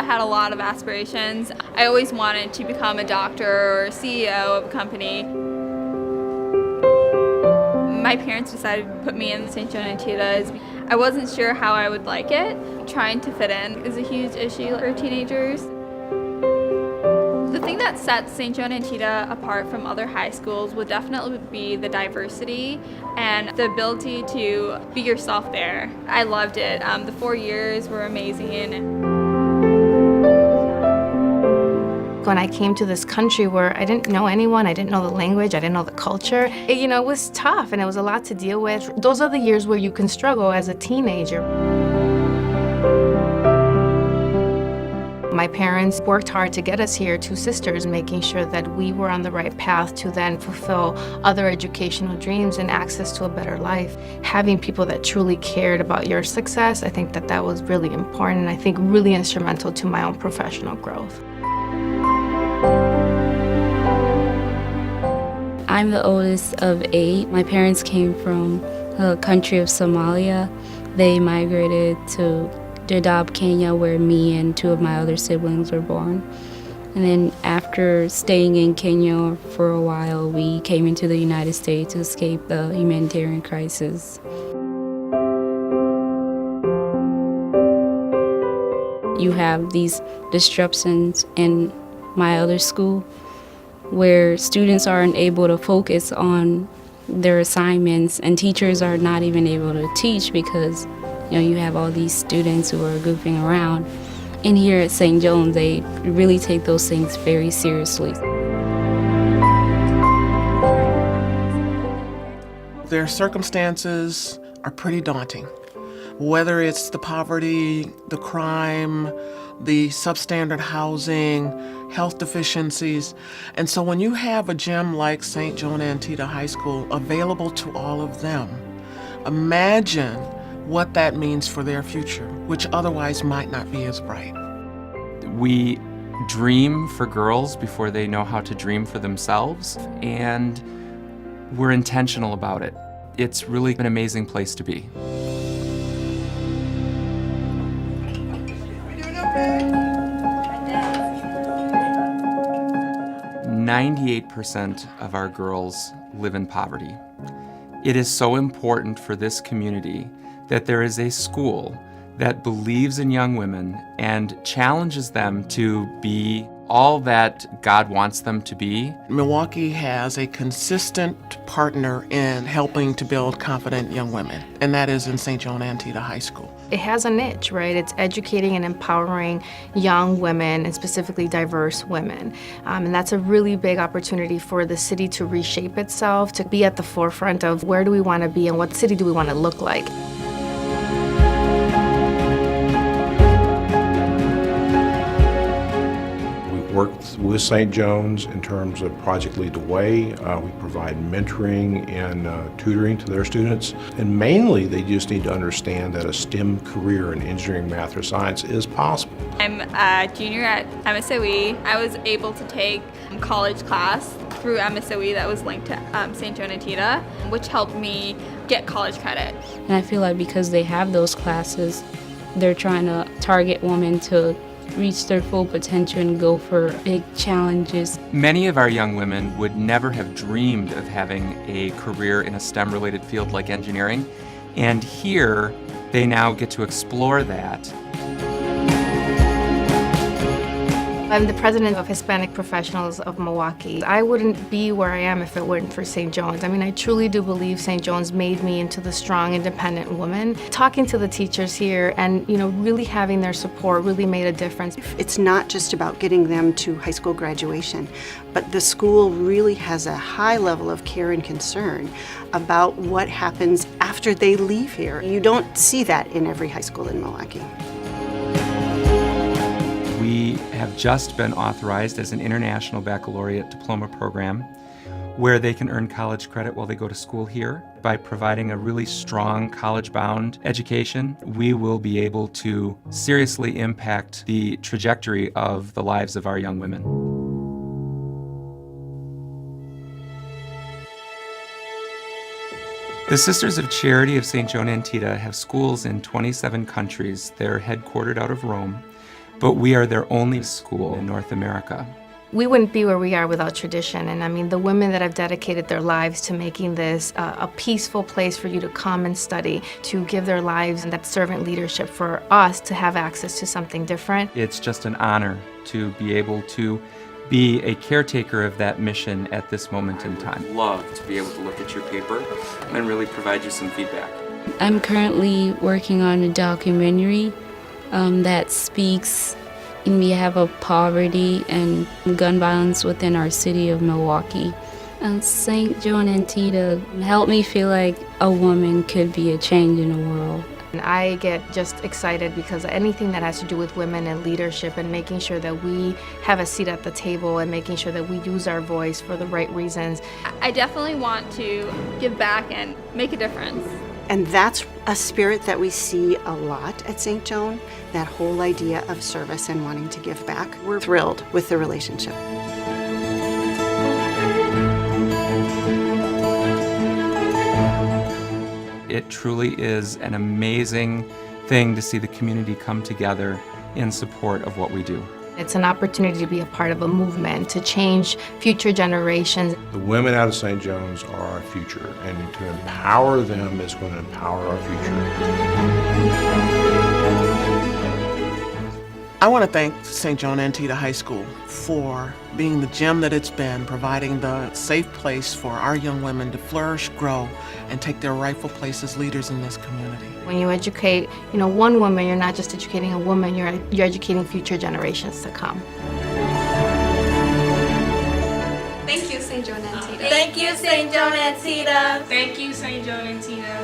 had a lot of aspirations. I always wanted to become a doctor or a CEO of a company. My parents decided to put me in St. Joan Antida. I wasn't sure how I would like it. Trying to fit in is a huge issue for teenagers. The thing that sets St. Joan Antida apart from other high schools would definitely be the diversity and the ability to be yourself there. I loved it. The 4 years were amazing. When I came to this country where I didn't know anyone, I didn't know the language, I didn't know the culture, it was tough and it was a lot to deal with. Those are the years where you can struggle as a teenager. My parents worked hard to get us here, 2 sisters, making sure that we were on the right path to then fulfill other educational dreams and access to a better life. Having people that truly cared about your success, I think that was really important and I think really instrumental to my own professional growth. I'm the oldest of 8. My parents came from the country of Somalia. They migrated to Dadaab, Kenya, where me and 2 of my other siblings were born. And then after staying in Kenya for a while, we came into the United States to escape the humanitarian crisis. You have these disruptions in my other school where students aren't able to focus on their assignments and teachers are not even able to teach because you have all these students who are goofing around. And here at St. John's, they really take those things very seriously. Their circumstances are pretty daunting. Whether it's the poverty, the crime, the substandard housing, health deficiencies. And so when you have a gym like St. Joan Antida High School available to all of them, imagine what that means for their future, which otherwise might not be as bright. We dream for girls before they know how to dream for themselves, and we're intentional about it. It's really an amazing place to be. 98% of our girls live in poverty. It is so important for this community that there is a school that believes in young women and challenges them to be all that God wants them to be. Milwaukee has a consistent partner in helping to build confident young women, and that is in St. Joan Antida High School. It has a niche, right? It's educating and empowering young women and specifically diverse women. And that's a really big opportunity for the city to reshape itself, to be at the forefront of where do we want to be and what city do we want to look like. Worked with St. John's in terms of Project Leadway. We provide mentoring and tutoring to their students. And mainly, they just need to understand that a STEM career in engineering, math, or science is possible. I'm a junior at MSOE. I was able to take a college class through MSOE that was linked to St. Joan Antida, which helped me get college credit. And I feel like because they have those classes, they're trying to target women to reach their full potential and go for big challenges. Many of our young women would never have dreamed of having a career in a STEM-related field like engineering, and here they now get to explore that. I'm the president of Hispanic Professionals of Milwaukee. I wouldn't be where I am if it weren't for St. John's. I mean, I truly do believe St. John's made me into the strong, independent woman. Talking to the teachers here and, really having their support really made a difference. It's not just about getting them to high school graduation, but the school really has a high level of care and concern about what happens after they leave here. You don't see that in every high school in Milwaukee. We have just been authorized as an international baccalaureate diploma program where they can earn college credit while they go to school here. By providing a really strong college-bound education, we will be able to seriously impact the trajectory of the lives of our young women. The Sisters of Charity of St. Joan Antida have schools in 27 countries. They're headquartered out of Rome. but we are their only school in North America. We wouldn't be where we are without tradition. And I mean, the women that have dedicated their lives to making this a peaceful place for you to come and study, to give their lives and that servant leadership for us to have access to something different. It's just an honor to be able to be a caretaker of that mission at this moment in time. I'd love to be able to look at your paper and really provide you some feedback. I'm currently working on a documentary that speaks in behalf of poverty and gun violence within our city of Milwaukee. St. Joan Antida helped me feel like a woman could be a change in the world. And I get just excited because anything that has to do with women and leadership and making sure that we have a seat at the table and making sure that we use our voice for the right reasons. I definitely want to give back and make a difference. And that's a spirit that we see a lot at St. Joan, that whole idea of service and wanting to give back. We're thrilled with the relationship. It truly is an amazing thing to see the community come together in support of what we do. It's an opportunity to be a part of a movement, to change future generations. The women out of St. John's are our future, and to empower them is going to empower our future. I want to thank St. Joan Antida High School for being the gem that it's been, providing the safe place for our young women to flourish, grow, and take their rightful place as leaders in this community. When you educate, one woman, you're not just educating a woman, you're educating future generations to come. Thank you, St. Joan Antida. Thank you, St. Joan Antida. Thank you, St. Joan Antida.